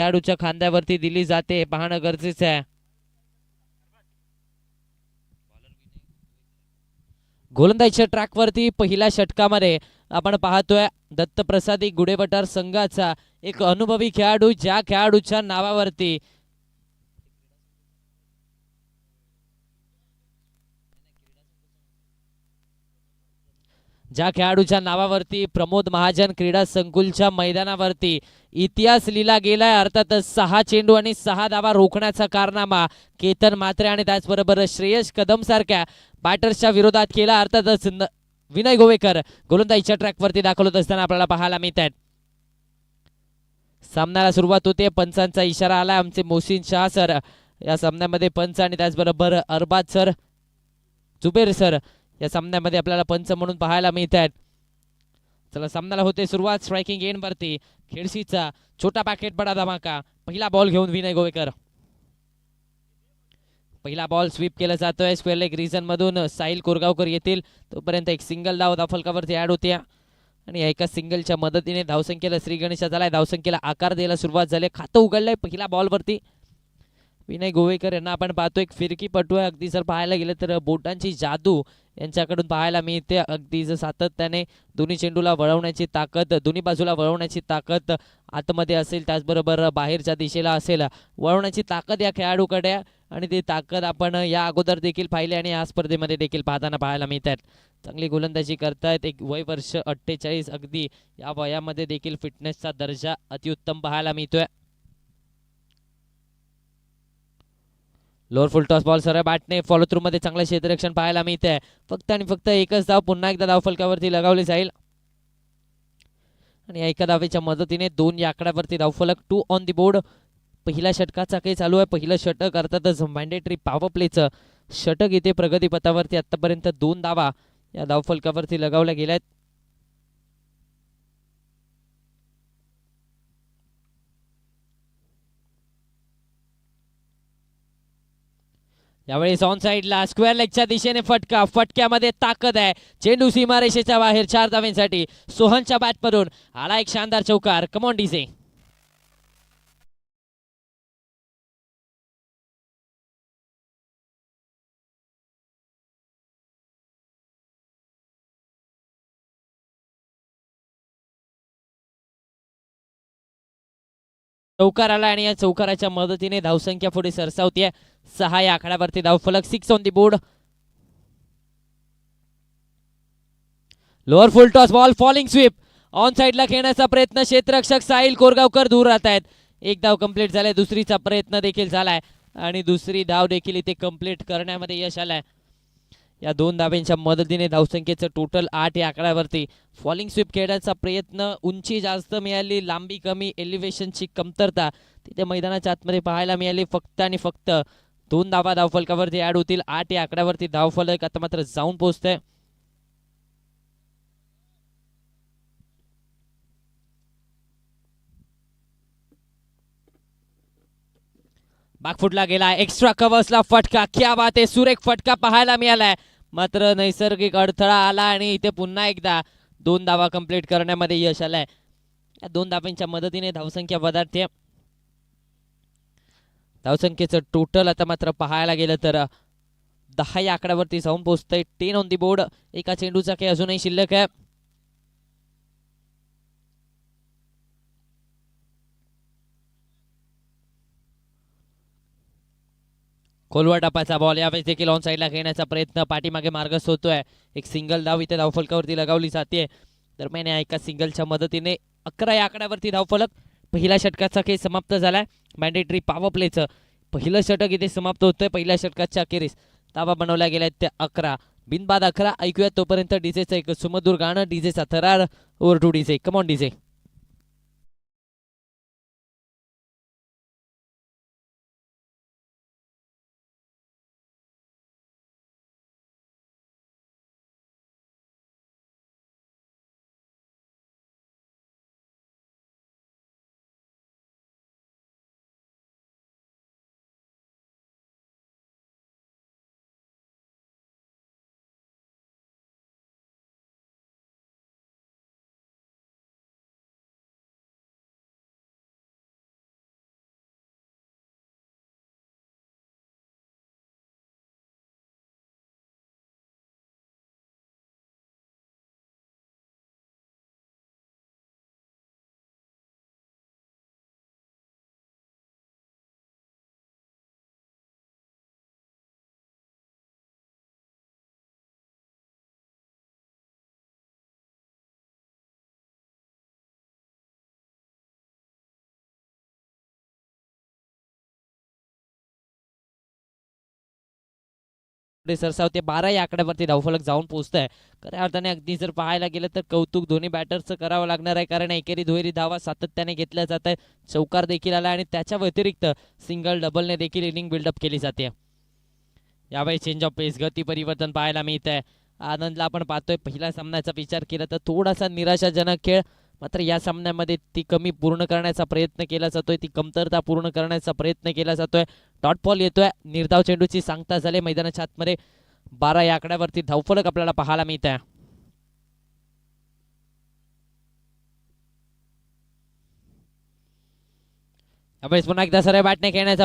खेळाडूच्या खांद्यावरती दिली जाते, पाहणं गरजेचं आहे. गोलंदाजीच्या ट्रॅकवरती पहिल्या षटकामध्ये आपण पाहतोय दत्तप्रसादी गुडेवटार संघाचा एक अनुभवी खेळाडू, ज्या खेळाडूच्या नावावरती प्रमोद महाजन क्रीडा संकुलच्या मैदानावरती इतिहास लिहिला गेलाय. अर्थातच 6 चेंडू आणि 6 धावा रोखण्याचा कारनामा केतन म्हात्रे आणि त्याचबरोबर श्रेयस कदम सारख्या बॅटर्सच्या विरोधात केला. अर्थातच विनय गोवेकर गोलंदाजीच्या ट्रॅकवरती दाखल होत असताना आपल्याला पाहायला मिळत आहेत. सामन्याला सुरुवात होते. पंचांचा इशारा आला आमचे मोहसिन शाह सर या सामन्यामध्ये पंच आणि त्याचबरोबर अरबाज सर, जुबेर सर या सामन्यामध्ये आपल्याला पंच म्हणून पाहायला मिळत आहेत. चला सामन्याला होते सुरुवात. स्ट्रायकिंग एंड वरती खेळशीचा छोटा पॅकेट बडा धमाका. पहिला बॉल घेऊन विनय गोवेकर. पहिला बॉल स्वीप केला जातोय स्क्वेअर लेग रिजन मधून. साहिल कोरगावकर येतील तोपर्यंत एक सिंगल धाव धावफलकावरती ऍड होत्या आणि एका सिंगलच्या मदतीने धावसंख्येला श्री गणेशा झालाय. धावसंख्येला आकार द्यायला सुरुवात झाली. खातं उघडलंय पहिला बॉलवरती. विनय गोवेकर यांना आपण पाहतो एक फिरकी पटू आहे. अगदी जर पाहायला गेलं तर बोटांची जादू यांच्याकडून पाहायला मिळते. अगदी जर सातत्याने दोन्ही चेंडूला वळवण्याची ताकद, दोन्ही बाजूला वळवण्याची ताकद आतमध्ये असेल त्याचबरोबर बाहेरच्या दिशेला असेल, वळवण्याची ताकद या खेळाडूकडे आणि ती ताकद आपण या अगोदर देखील पाहिली आणि या स्पर्धेमध्ये देखील पाहताना पाहायला मिळतात. चांगली गोलंदाजी करतायत. एक वय वर्ष 48. अगदी या वयामध्ये देखील फिटनेसचा दर्जा अतिउत्तम पाहायला मिळतोय. लोअर फुल टॉस बॉल सरळ बॅटने फॉलो थ्रू मध्ये चांगलं क्षेत्ररक्षण पाहायला मिळतंय. फक्त आणि फक्त एकच धाव पुन्हा एकदा धावफलकावरती लगावली जाईल आणि एका धावेच्या मदतीने 2 या आकड्यावरती धावफलक 2 ऑन दी बोर्ड. पहिल्या षटकाचा काही चालू आहे. पहिलं षटक अर्थातच मॅन्डेटरी पॉवर प्लेचं षटक इथे प्रगतीपथावरती आतापर्यंत 2 धावा या धावफलकावरती लगावल्या गेल्यात. यावेळी ऑन साइडला स्क्वेअर लेगच्या दिशेने फटका. फटक्यामध्ये ताकद आहे. चेंडू सीमारेषेच्या बाहेर 4 धावांसाठी. सोहनच्या बॅटमधून आला एक शानदार चौकार. Come on DJ. चौकार आला आणि या चौकाराच्या मदतीने धावसंख्या पुढे सरसावतीये. 6 या आकड्यावरती धावफलक. 6 on the board. Lower full toss ball falling sweep. On साइडला खेळण्याचा प्रयत्न. क्षेत्ररक्षक साहिल कोरगावकर दूर राहत आहेत. एक धाव कंप्लीट झालाय. दुसरीचा प्रयत्न देखील झालाय आणि दुसरी धाव देखील इथे कंप्लीट करण्यामध्ये यश आलंय. या 2 धाव्यांच्या मदतीने धावसंख्येचं टोटल 8 या आकड्यावरती. फॉलिंग स्वीप खेळण्याचा प्रयत्न. उंची जास्त मिळाली, लांबी कमी, एलिव्हेशनची कमतरता तिथे मैदानाच्या आतमध्ये पाहायला मिळाली. फक्त आणि फक्त 2 धावा धावफलकावरती ऍड होतील. 8 या आकड्यावरती धावफलक आता मात्र जाऊन पोहोचतंय. बागफुटला गेला. एक्स्ट्रा कव्हर्सला फटका. क्या बात आहे. सुरेख फटका पाहायला मिळालाय. मात्र नैसर्गिक अडथळा आला आणि इथे पुन्हा एकदा 2 धावा कंप्लीट करण्यामध्ये यश आलंय. या 2 धावांच्या मदतीने धावसंख्या वधारते. धावसंख्येचं टोटल आता मात्र पाहायला गेलं तर 10 या आकड्यावरती जाऊन पोहोचतंय. 10 ऑन दी बोर्ड. एका चेंडूचा काही अजूनही शिल्लक आहे. खोलवर टपाचा बॉल. यावेळेस देखील ऑन साईडला खेळण्याचा प्रयत्न. पाठीमागे मार्गस्थ होतोय. एक सिंगल धाव इथे धावफलकावरती लगावली जाते. दरम्यान या एका सिंगलच्या मदतीने 11 या आकड्यावरती धावफलक. पहिल्या षटकाचा खेळ समाप्त झालाय. मॅन्डेटरी पॉवर प्लेचं पहिलं षटक इथे समाप्त होतंय. पहिल्या षटकाच्या अखेरीस धावा बनवल्या गेल्या त्या 11. बिनबाद 11. ऐकूया तोपर्यंत डीजेचं एक सुमधुर गाणं. डीजेचा थरार. Over to DJ. Come on DJ. सरसावते 12 या आकड्यावरती धावफलक जाऊन पोहोचतंय. खऱ्या अर्थाने अगदी जर पाहायला गेलं तर कौतुक दोन्ही बॅटर्सचं करावं लागणार आहे, कारण एकेरी दुहेरी धावा सातत्याने घेतल्या जात आहेत. चौकार देखील आला आणि त्याच्या व्यतिरिक्त सिंगल डबलने देखील इनिंग बिल्डअप केली जाते. यावेळी चेंज ऑफ पेस गती परिवर्तन पाहायला मिळत आहे. आनंदला आपण पाहतोय पहिल्या सामन्याचा विचार केला तर थोडासा निराशाजनक खेळ, मात्र या सामन्यामध्ये ती कमी पूर्ण करण्याचा प्रयत्न केला जातोय, ती कमतरता पूर्ण करण्याचा प्रयत्न केला जातोय. डॉट बॉल येतोय, निर्धाव चेंडूची सांगता झाले मैदानाच्या आतमध्ये 12 या आकड्यावरती धावफलक आपल्याला पाहायला मिळत आहे. यावेळेस पुन्हा एकदा सरळ बॅटने खेळण्याचा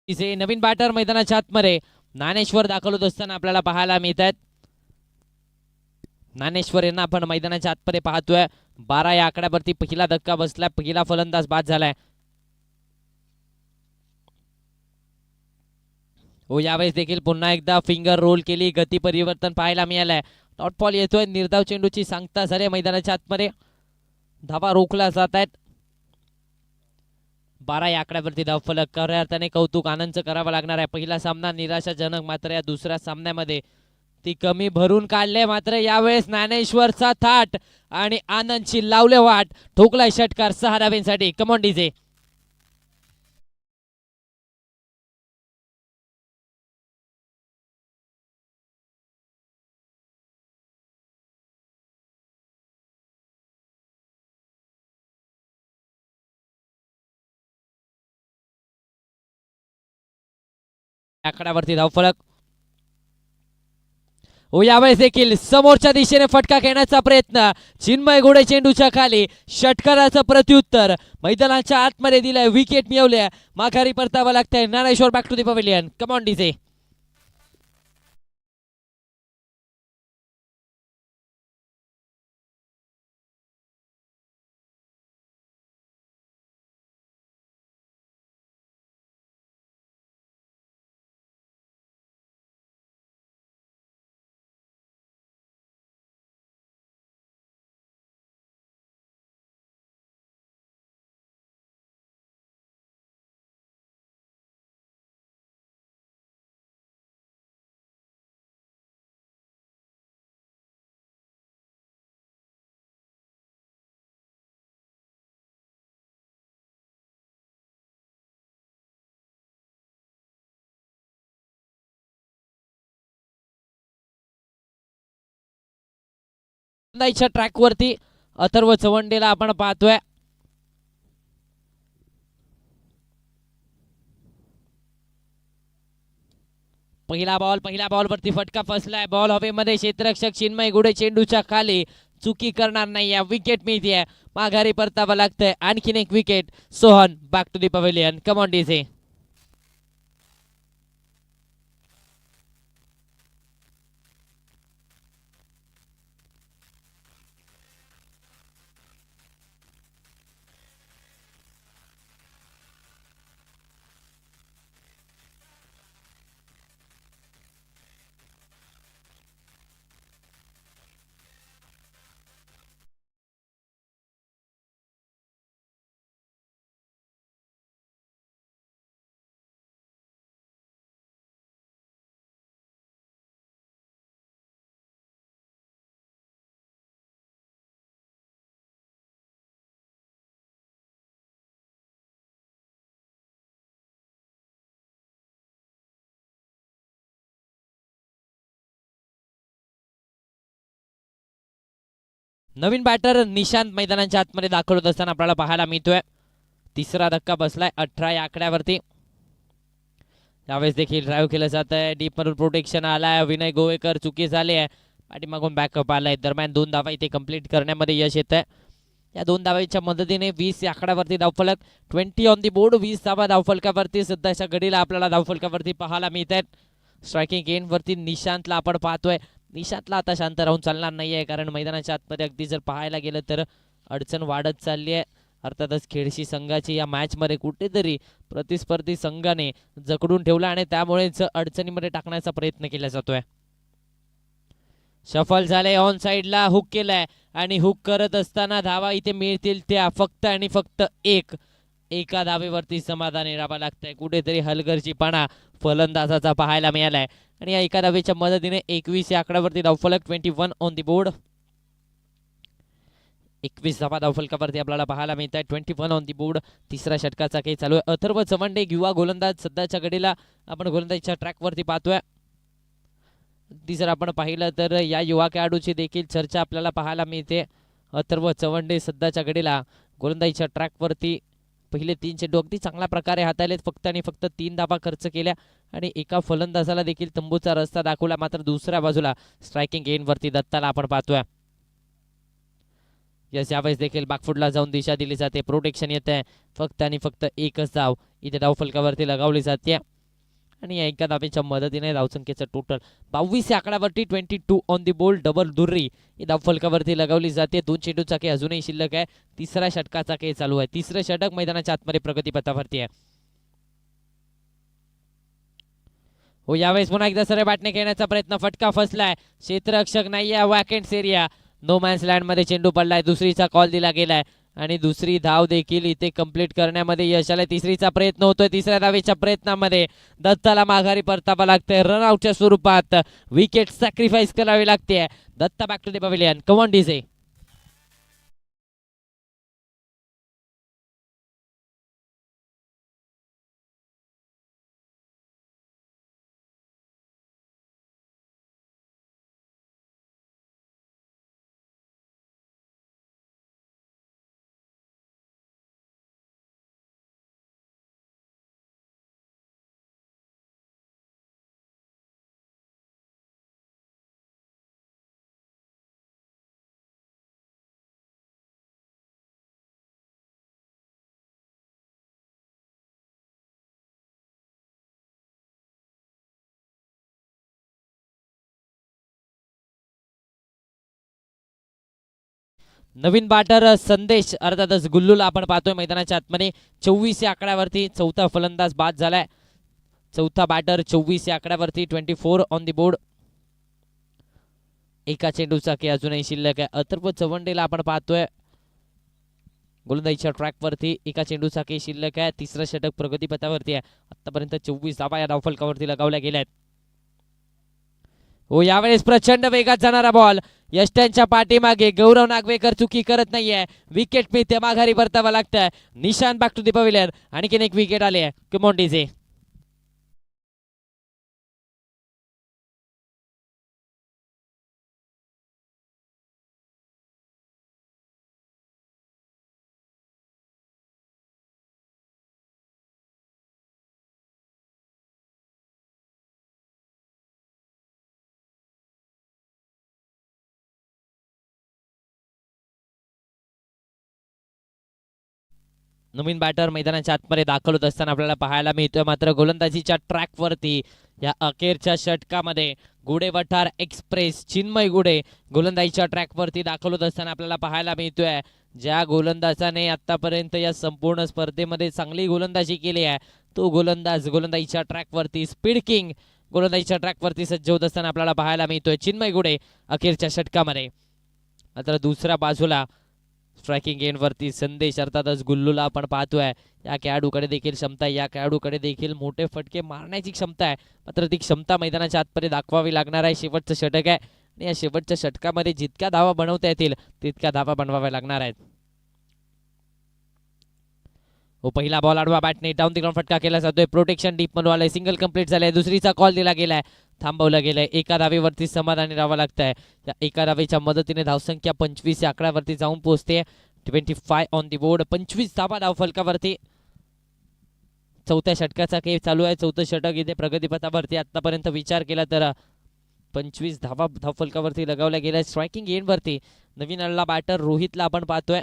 नवीन बॅटर मैदानाच्या आतमध्ये ज्ञानेश्वर दाखल होत असताना आपल्याला पाहायला मिळत आहेत. ज्ञानेश्वर यांना आपण मैदानाच्या आतमध्ये पाहतोय. 12 या आकड्यावरती पहिला धक्का बसलाय, पहिला फलंदाज बाद झालाय. हो, यावेळेस देखील पुन्हा एकदा फिंगर रोल केली, गती परिवर्तन पाहायला मिळालंय. डॉट बॉल येतोय, निर्धाव चेंडूची सांगता झाली मैदानाच्या आतमध्ये, धावा रोखला जात आहेत. 12 या आकड्यावरती धावफलक, खऱ्या अर्थाने कौतुक आनंदचं करावं लागणार आहे. पहिला सामना निराशाजनक, मात्र या दुसऱ्या सामन्यामध्ये ती कमी भरून काढले. मात्र यावेळेस ज्ञानेश्वरचा थाट आणि आनंदची लावले वाट, ठोकलाय षटकार 6 धावेंसाठी. Come on DJ. आकड्यावरती धावफलक. हो, यावेळेस देखील समोरच्या दिशेने फटका घेण्याचा प्रयत्न, चिन्मय घोडे चेंडूच्या खाली, षटकाराचं प्रत्युत्तर मैदानाच्या आतमध्ये दिलंय, विकेट मिळवल्या, माघारी परतावं लागतंय. Dnyaneshwar back to the pavilion. Come on DJ. Track वरती अथर्व चवंडेला आपण पाहतोय. पहिला बॉल वरती फटका फसलाय. बॉल हवेमध्ये, क्षेत्ररक्षक चिन्मय गुडे चेंडूच्या खाली, चुकी करणार नाही. या विकेट मिळते, माघारी परतावं लागतंय. आणखीन एक wicket. Sohan back to the pavilion. Come on DJ. नवीन बॅटर निशांत मैदानाच्या आतमध्ये दाखल होत असताना आपल्याला पाहायला मिळतोय. तिसरा धक्का बसलाय 18 या आकड्यावरती. यावेळेस देखील ड्राईव्ह केलं जात आहे. डीप मधून प्रोटेक्शन आलाय. विनय गोवेकर चुकी झाली आहे. पाठीमागून बॅकअप आलाय. दरम्यान 2 धावा इथे कंप्लीट करण्यामध्ये यश येत आहे. या 2 धावांच्या मदतीने 20 या आकड्यावरती धावफलक 20 ऑन दी बोर्ड. 20 धावा धावफलकावरती सध्याच्या घडीला आपल्याला धावफलकावरती पाहायला मिळत आहेत. स्ट्रायकिंग एंड वरती निशांतला आपण पाहतोय. निशांतला आता शांत राहून चालणार नाहीये, कारण मैदानाच्या आतमध्ये अगदी जर पाहायला गेलं तर अडचण वाढत चालली आहे. अर्थातच खेळशी संघाची या मॅच मध्ये कुठेतरी प्रतिस्पर्धी संघाने जकडून ठेवला आणि त्यामुळेच अडचणीमध्ये टाकण्याचा प्रयत्न केला जातोय. शफल झाले, ऑन साइडला हुक केलाय आणि हुक करत असताना धावा इथे मिळतील त्या फक्त आणि फक्त एका धावेवरती समाधानी राहावं लागतंय. कुठेतरी हलगर्जीपणा फलंदाजाचा पाहायला मिळालाय आणि या एका धावेच्या मदतीने 21 या आकड्यावरती धावफलक 21 ऑन दी बोर्ड. 21 धावा धावफलकावरती आपल्याला पाहायला मिळत आहे. 21 ऑन दी बोर्ड. तिसऱ्या षटकाचा खेळ चालू आहे. अथर्व चवंडे युवा गोलंदाज सध्याच्या घडीला आपण गोलंदाजीच्या ट्रॅकवरती पाहतोय. अगदी जर आपण पाहिलं तर या युवा खेळाडूची देखील चर्चा आपल्याला पाहायला मिळते. अथर्व चवंडे सध्याच्या घडीला गोलंदाजीच्या ट्रॅकवरती पहिले 3 चेंडू अगदी चांगल्या प्रकारे हाताळलेत. फक्त आणि फक्त 3 धावा खर्च केल्या आणि एका फलंदाजाला देखील तंबूचा रस्ता दाखवला. मात्र दुसऱ्या बाजूला स्ट्रायकिंग एंड वरती दत्ताला आपण पाहतोय. यावेळेस देखील बॅकफुटला जाऊन दिशा दिली जाते. प्रोटेक्शन येत आहे. फक्त आणि फक्त एकच धाव इथे धावफलकावरती लगावली जाते आणि या एका धावेच्या मदतीने धावसंख्येचं टोटल 22 या आकड्यावरती 22 ऑन दी बोल. डबल दुर्री ही धावफलकावरती लगावली जाते. 2 चेंडूचा खेळ अजूनही शिल्लक आहे. तिसऱ्या षटकाचा खेळ चालू आहे. तिसरं षटक मैदानाच्या आतमध्ये प्रगतीपथावरती आहे. हो, यावेळेस पुन्हा एकदा सरळ बॅटने खेळण्याचा प्रयत्न. फटका फसलाय. क्षेत्ररक्षक नाहीये. वॅकेंट्स एरिया. नो मॅन्स लँड मध्ये चेंडू पडलाय. दुसरीचा कॉल दिला गेलाय आणि दुसरी धाव देखील इथे कंप्लीट करण्यामध्ये यश आलंय. तिसरीचा प्रयत्न होतोय. तिसऱ्या धावेच्या प्रयत्नामध्ये दत्ताला माघारी परतावं लागतंय. रनआउटच्या स्वरूपात विकेट सॅक्रिफाईस करावी लागते. Datta back to the pavilion. Come on DJ. नवीन बॅटर संदेश अर्थातच गुल्लूला आपण पाहतोय मैदानाच्या आतमध्ये. 24 या आकड्यावरती चौथा फलंदाज बाद झालाय. चौथा बॅटर 24 या आकड्यावरती 24 ऑन दी बोर्ड. एका चेंडूचा खेळ अजूनही शिल्लक आहे. अथर्व चवंडेला आपण पाहतोय गोलंदाजीच्या ट्रॅकवरती. एका चेंडूचा खेळ शिल्लक आहे. तिसरं षटक प्रगतीपथावरती आहे. आतापर्यंत 24 धावा या धावफलकावरती लगावल्या गेल्या आहेत. हो, यावेळेस प्रचंड वेगात जाणारा बॉल. यष्ट्यांच्या पाठीमागे गौरव नागवेकर चुकी करत नाहीये. विकेट मिळते. माघारी परतावं लागतंय. Nishant back to the pavilion. आणखीन एक विकेट आली आहे. Come on DJ. नवीन बॅटर मैदानाच्या आतमध्ये दाखल होत असताना आपल्याला पाहायला मिळतोय. मात्र गोलंदाजीच्या ट्रॅकवरती या अखेरच्या षटकामध्ये गुडे वठार एक्सप्रेस चिन्मय गुडे गोलंदाजीच्या ट्रॅकवरती दाखल होत असताना आपल्याला पाहायला मिळतोय. ज्या गोलंदाजाने आतापर्यंत या संपूर्ण स्पर्धेमध्ये चांगली गोलंदाजी केली आहे तो गोलंदाज गोलंदाजीच्या ट्रॅकवरती स्पीड किंग गोलंदाजीच्या ट्रॅकवरती सज्ज होत असताना आपल्याला पाहायला मिळतोय चिन्मय गुडे अखेरच्या षटकामध्ये. मात्र दुसऱ्या बाजूला स्ट्रायकिंग एंड वरती संदेश अर्थातच गुल्लूला आपण पाहतोय. या खेळाडूकडे देखील क्षमता आहे. या खेळाडूकडे देखील मोठे फटके मारण्याची क्षमता आहे. मात्र ती क्षमता मैदानाच्या आतमध्ये दाखवावी लागणार आहे. शेवटचं षटक आहे आणि या शेवटच्या षटकामध्ये जितक्या धावा बनवता येतील तितक्या धावा बनवाव्या लागणार आहेत. हो, पहिला बॉल आडवा बॅटने डाऊन द ग्राउंड फटका केला जातोय. प्रोटेक्शन डीप म्हणून आलंय. सिंगल कंप्लीट झालंय. दुसरीचा कॉल दिला गेलाय, थांबवलं गेलंय. एका धावेवरती समाधानी राहावं लागतंय. त्या एका धावेच्या मदतीने धावसंख्या 25 या आकड्यावरती जाऊन पोहोचते. 25 ऑन दी बोर्ड. 25 धावा धावफलकावरती. चौथ्या षटकाचा खेळ चालू आहे. चौथं षटक इथे प्रगतीपथावरती आतापर्यंत विचार केला तर 25 धावा धावफलकावरती लगावल्या गेल्या. स्ट्रायकिंग एंड वरती नवीन आलेला बॅटर रोहितला आपण पाहतोय.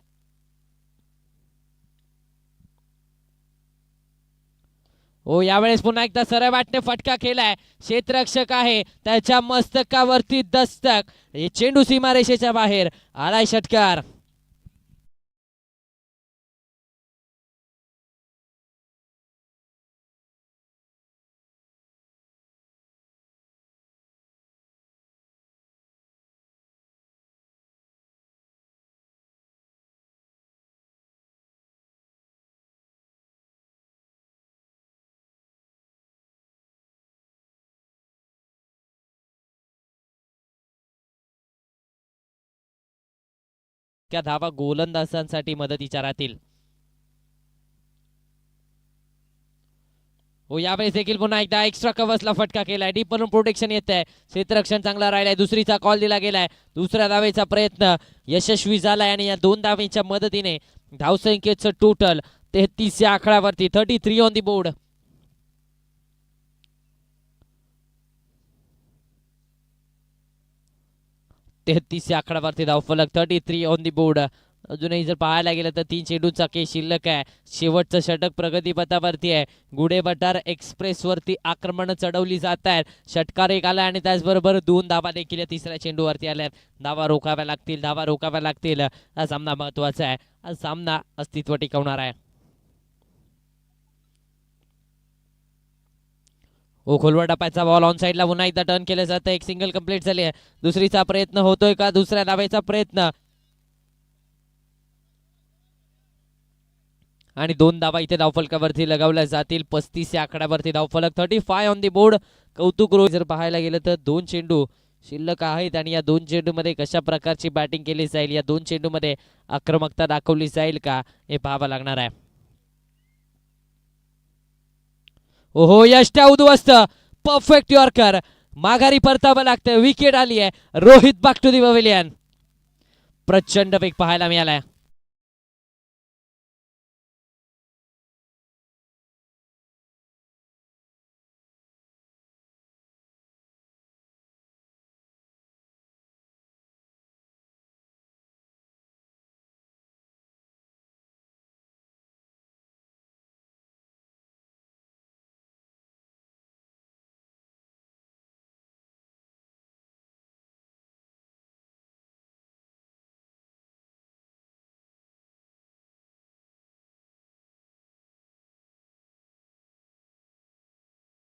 हो, यावेळेस पुन्हा एकदा सरळ बॅटने फटका केलाय. क्षेत्ररक्षक आहे, त्याच्या मस्तकावरती दस्तक. हे चेंडू सीमारेषेच्या बाहेर आलाय. षटकार. त्या धावा गोलंदाजांसाठी मदतीच्या राहतील. हो, यावेळेस देखील पुन्हा एकदा एक्स्ट्रा कव्हर्सला फटका केलाय. डीप म्हणून प्रोटेक्शन येत आहे. क्षेत्ररक्षण चांगला राहिलाय. दुसरीचा कॉल दिला गेलाय. दुसऱ्या धावेचा प्रयत्न यशस्वी झालाय आणि या दोन धावेच्या मदतीने धावसंख्येचं टोटल 33 या आकड्यावरती. 33 ऑन दी बोर्ड. 33 या आकड्यावरती धावफलक. 33 ऑन दी बोर्ड. अजूनही जर पाहायला गेलं तर 3 चेंडूचा खेळ शिल्लक आहे. शेवटचं षटक प्रगतीपथावरती आहे. गुढे बटार एक्सप्रेस वरती आक्रमण चढवली जात आहेत. षटकार एक आला आणि त्याचबरोबर 2 धावा देखील तिसऱ्या चेंडूवरती आल्या. धावा रोखाव्या लागतील, धावा रोखाव्या लागतील. हा सामना महत्वाचा आहे. हा सामना अस्तित्व टिकवणार आहे. हो, खोलवर टप्प्याचा बॉल ऑन साईडला पुन्हा एकदा टर्न केलं जातं. एक सिंगल कंप्लीट झाली आहे. दुसरीचा प्रयत्न होतोय का? दुसऱ्या धावेचा प्रयत्न आणि 2 धावा इथे धावफलकावरती लगावल्या जातील. 35 या आकड्यावरती धावफलक. 35 ऑन दी बोर्ड. कौतुक रोहित. जर पाहायला गेलं तर 2 चेंडू शिल्लक आहेत आणि या 2 चेंडूमध्ये कशा प्रकारची बॅटिंग केली जाईल, या 2 चेंडूमध्ये आक्रमकता दाखवली जाईल का, हे पाहावं लागणार आहे. ओहो, यष्ट्या उद्ध्वस्त. Perfect yorker. माघारी परतावं लागतं. विकेट आली आहे. Rohit back to the pavilion. प्रचंड वेग पाहायला मिळालाय.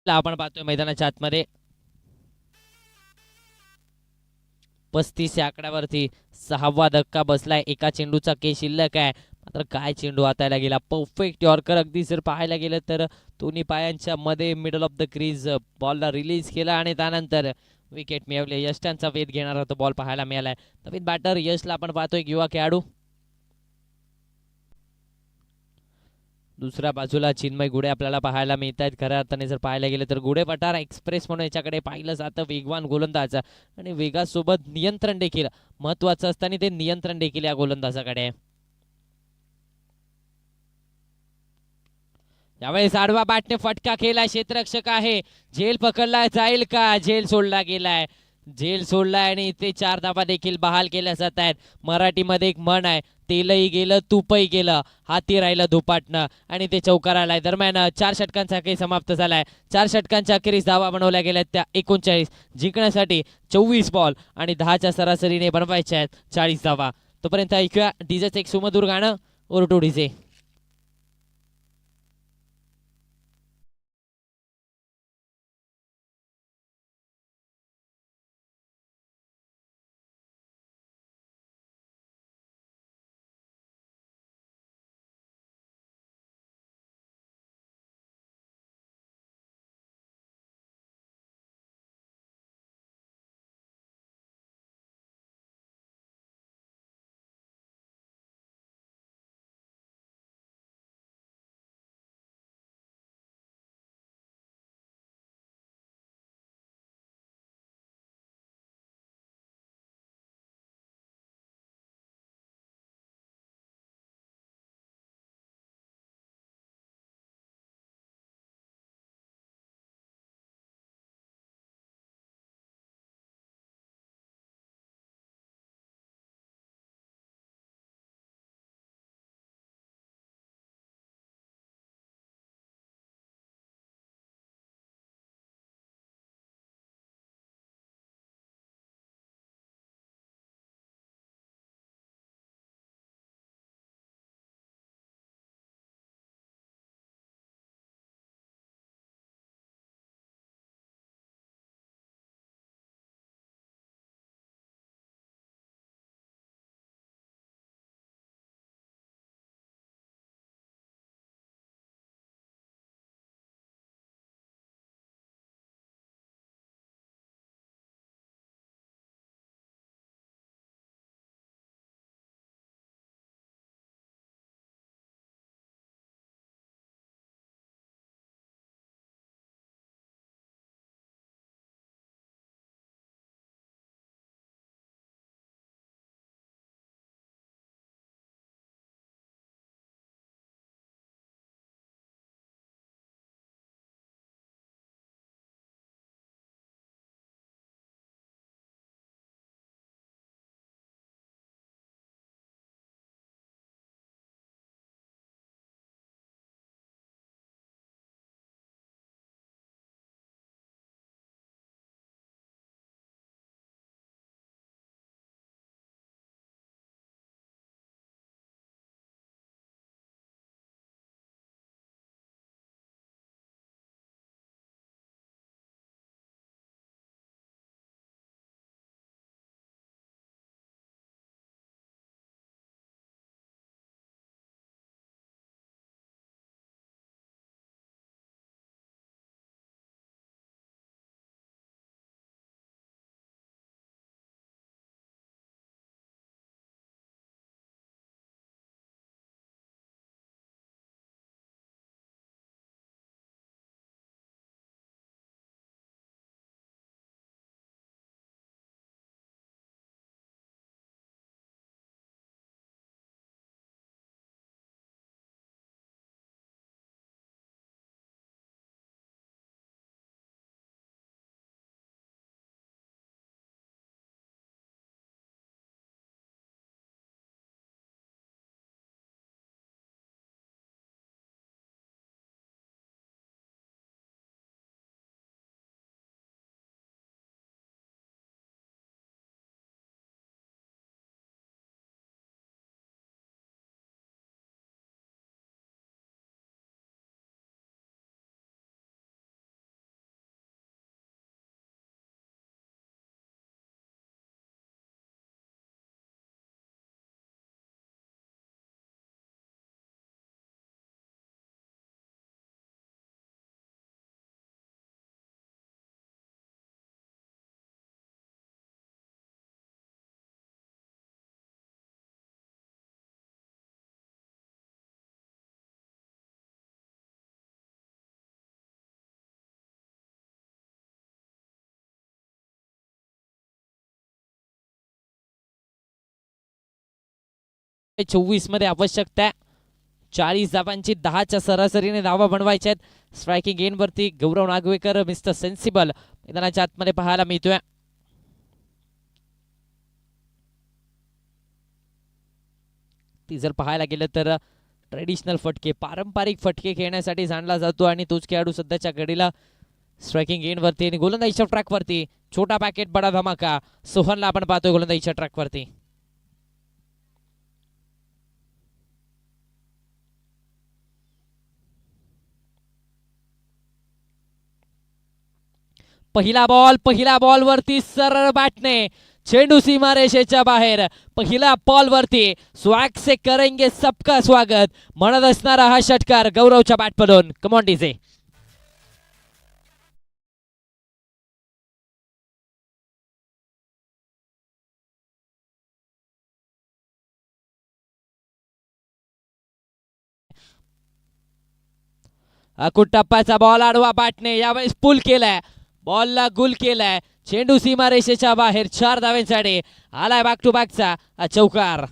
आपण पाहतोय मैदानाच्या आतमध्ये 35 या आकड्यावरती 6वा धक्का बसलाय. एका चेंडूचा के शिल्लक आहे. मात्र काय चेंडू हातायला गेला. Perfect yorker. अगदी जर पाहायला गेलं तर दोन्ही पायांच्या मध्ये मिडल ऑफ द क्रीज बॉलला रिलीज केला आणि त्यानंतर विकेट मिळवले. यष्टांचा वेध घेणारा तो बॉल पाहायला मिळालाय. नवीन बॅटर यशला आपण पाहतोय, युवा खेळाडू. दुसऱ्या बाजूला चिन्मय गुडे आपल्याला पाहायला मिळत आहेत. खऱ्या अर्थाने जर पाहायला गेलं तर गुडे बटारा एक्सप्रेस म्हणून याच्याकडे पाहिलं जातं. वेगवान गोलंदाज आणि वेगासोबत नियंत्रण देखील महत्वाचं असताना ते नियंत्रण देखील या गोलंदाजाकडे. यावेळेस आडवा बॅटने फटका केलाय. क्षेत्ररक्षक आहे. झेल पकडला जाईल का? झेल सोडला गेलाय. झेल सोडलाय आणि इथे 4 धावा देखील बहाल केल्या जात आहेत. मराठीमध्ये एक म्हण आहे, तेलही गेलं तुपही गेलं, हाती राहिलं धुपाटणं आणि ते चौकार आलाय. दरम्यान 4 षटकांचा खेळ समाप्त झालाय. 4 षटकांच्या अखेरीस धावा बनवल्या गेल्यात त्या 39. जिंकण्यासाठी 24 बॉल आणि 10च्या सरासरीने बनवायच्या आहेत 40 धावा. तोपर्यंत ऐकूया डीजेचं एक सुमधुर गाणं. ओरटू डीजे. 24 मध्ये आवश्यकता 40 धावांची 10च्या सरासरीने धावा बनवायच्या आहेत. स्ट्रायकिंग एंड वरती गौरव नागवेकर मिस्टर सेन्सिबल मैदानाच्या आतमध्ये पाहायला मिळतोय. ती जर पाहायला गेलं तर ट्रेडिशनल फटके पारंपरिक फटके खेळण्यासाठी जाणला जातो आणि तोच खेळाडू सध्याच्या घडीला स्ट्रायकिंग एंड वरती आणि गोलंदाजीच्या ट्रॅक वरती छोटा पॅकेट बडा धमाका सोहनला आपण पाहतोय गोलंदाजीच्या ट्रॅक वरती. पहिला बॉल वरती सरळ बॅटने चेंडू सीमारेषेच्या बाहेर. पहिल्या बॉल वरती स्वॅग से करेंगे सबका स्वागत म्हणत असणारा हा षटकार गौरवच्या बॅटमधून. Come on DJ. टप्प्याचा बॉल आडवा बॅटने यावेळेस पुल केलाय. बॉलला गुल केलाय. चेंडू सीमारेषेच्या बाहेर 4 धावांसाठी आलाय बॅक टू बॅकचा चौकार.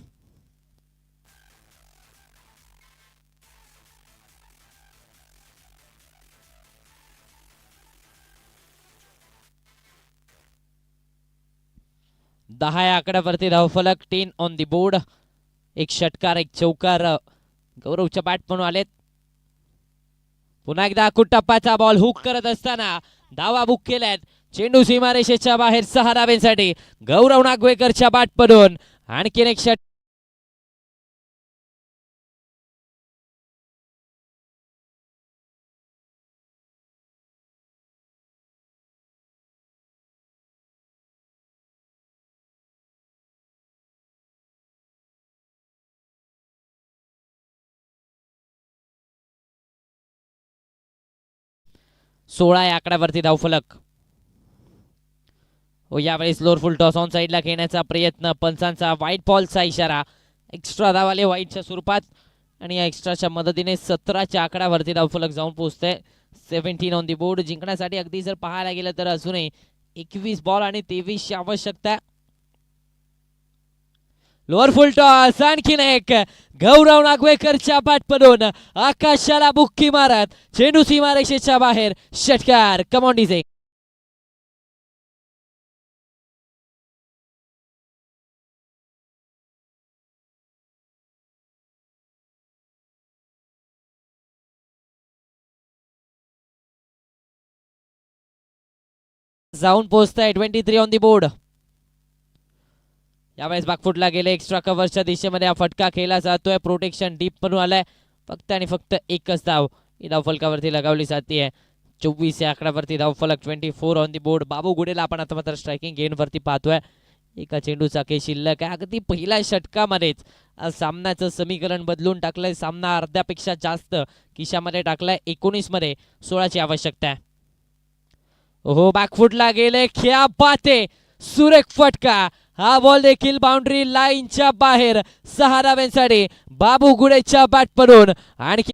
दहा या आकड्यावरती धावफलक 10 ऑन दी बोर्ड. एक षटकार एक चौकार गौरवच्या बॅट म्हणून आलेत. पुन्हा एकदा टप्प्याचा बॉल हुक करत असताना धावा बुक केल्यात. चेंडू सीमारेषेच्या बाहेर 6 धावांसाठी गौरव नागवेकरच्या बॅटमधून आणखीन एक षट. सोळा या आकड्यावरती धावफलक. यावेळेस लोअर फुल टॉस ऑन साईडला खेळण्याचा प्रयत्न. पंचांचा व्हाईट बॉलचा इशारा. एक्स्ट्रा धावाले व्हाईटच्या स्वरूपात आणि या एक्स्ट्राच्या मदतीने 17च्या आकड्यावरती धावफलक जाऊन पोहोचते. 17 ऑन दी बोर्ड. जिंकण्यासाठी अगदी जर पाहायला गेलं तर अजूनही 21 बॉल आणि 23ची आवश्यकता. लोअर फुल टॉस आणखीन एक गौरव नागवेकरच्या बॅटमधून आकाशाला बुक्की मारत चेंडू सीमारेषेच्या बाहेर षटकार. कम ऑन डीजे. जाऊन पोहोचताय 23 ऑन दी बोर्ड. यावेळेस बॅकफुटला गेले. एक्स्ट्रा कव्हरच्या दिशेमध्ये हा फटका खेळला जातोय. प्रोटेक्शन डीप म्हणून आलाय. फक्त आणि फक्त एकच धाव ही धावफलकावरती लगावली जाते. 24 या आकड्यावरती धावफलक 24 ऑन दी बोर्ड. बाबू गुडेला आपण आता मात्र स्ट्रायकिंग एंड वरती पाहतोय. एका चेंडूचा के शिल्लक आहे. अगदी पहिल्या षटकामध्येच सामन्याचं समीकरण बदलून टाकलंय. सामना अर्ध्यापेक्षा जास्त खिशामध्ये टाकलाय. 19 मध्ये 16ची आवश्यकता आहे. हो बॅकफुटला गेले. क्या बात आहे. सुरेख फटका. हा बॉल देखील बाउंड्री लाईनच्या बाहेर. 6 धावांसाठी बाबू गुडेच्या बॅटमधून आणखी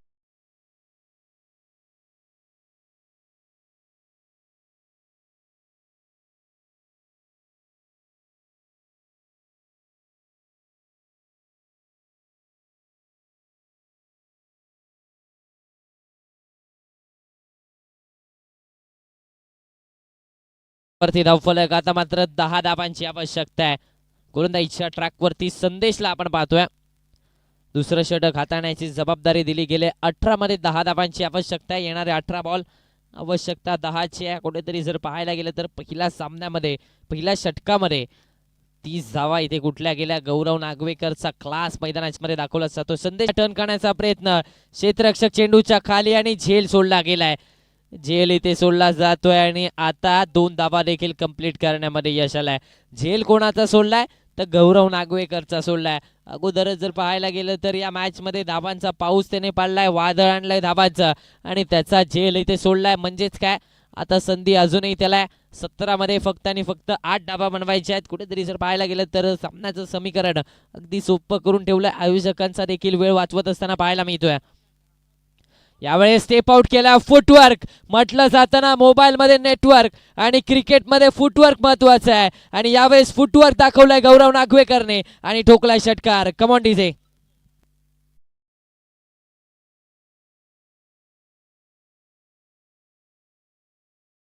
वरती धावफलक. आता मात्र 10 धावांची आवश्यकता आहे. गोलंदाजीच्या ट्रॅक वरती संदेशला आपण पाहतोय. दुसरं षटक हाताळण्याची जबाबदारी दिली गेली. 18 मध्ये 10 धावांची आवश्यकता आहे. येणारे 18 बॉल आवश्यकता 10ची आहे. कुठेतरी जर पाहायला गेलं तर पहिल्या सामन्यामध्ये पहिल्या षटकामध्ये 30 धावा इथे कुठल्या गेल्या. गौरव नागवेकरचा क्लास मैदानामध्ये दाखवला जातो. संदेश टर्न करण्याचा प्रयत्न. क्षेत्ररक्षक चेंडूच्या खाली आणि झेल सोडला गेलाय. झेल इथे सोडला जातोय आणि आता 2 धावा देखील कंप्लीट करण्यामध्ये यश आलाय. झेल कोणाचा सोडलाय तर गौरव नागवेकरचा सोडलाय. अगोदरच जर पाहायला गेलं तर या मॅच मध्ये धावांचा पाऊस त्याने पाडलाय. वादळ आणलाय धावांचा आणि त्याचा झेल इथे सोडलाय. म्हणजेच काय आता संधी अजूनही त्याला 17 मध्ये फक्त आणि फक्त 8 धावा बनवायच्या आहेत. कुठेतरी जर पाहायला गेलं तर सामन्याचं समीकरण अगदी सोपं करून ठेवलंय. आयोजकांचा देखील वेळ वाचवत असताना पाहायला मिळतोय. यावेळेस स्टेप आउट केला. फुटवर्क म्हटलं जातं ना मोबाईल मध्ये नेटवर्क आणि क्रिकेटमध्ये फुटवर्क महत्वाचं आहे आणि यावेळेस फुटवर्क दाखवलाय गौरव नागवेकरने आणि ठोकलाय षटकार. कम ऑन डीजे.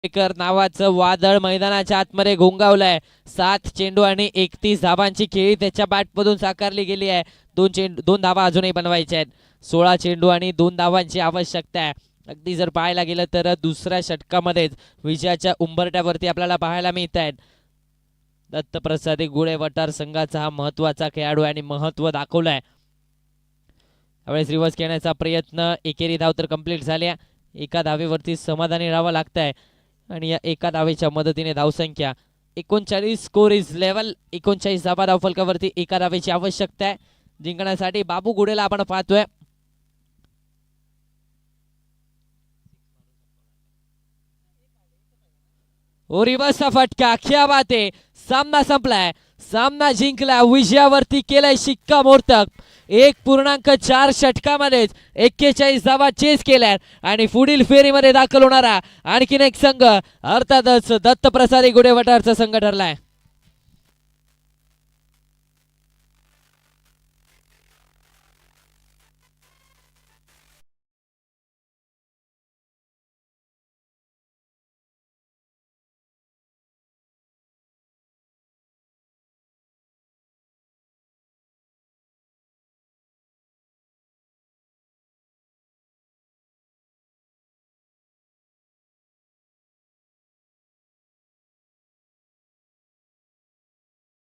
नावाचं वादळ मैदानाच्या आतमध्ये घोंगावलंय. 7 चेंडू आणि 31 धावांची खेळी त्याच्या बॅटमधून साकारली गेली आहे. 2 धावा अजूनही बनवायच्या आहेत. 16 चेंडू आणि 2 धावांची आवश्यकता आहे. अगदी जर पाहायला गेलं तर दुसऱ्या षटकामध्येच विजयाच्या उंबरट्यावरती आपल्याला पाहायला मिळत आहेत. दत्तप्रसादी गुळे वटार संघाचा हा महत्वाचा खेळाडू आणि महत्व दाखवलाय. त्यावेळेस रिव्हर्स खेळण्याचा प्रयत्न, एकेरी धाव तर कंप्लीट झाल्या. एका धावेवरती समाधानी राहावं लागतंय आणि या एका धावेच्या मदतीने धावसंख्या 39 स्कोर इज लेवल. 39 धावा धावफलकावरती एका धावेची आवश्यकता आहे जिंकण्यासाठी. बाबू गुडेला आपण पाहतोय. रिव्हर्सचा फटका, क्या बात आहे. सामना संपलाय, सामना जिंकला, विजयावरती केलाय शिक्कामोर्तब. 1.4 षटकामध्येच 41 धावा चेस केल्या आणि पुढील फेरीमध्ये दाखल होणारा आणखीन एक संघ अर्थातच दत्तप्रसादी गुडेवटारचा संघ ठरलाय.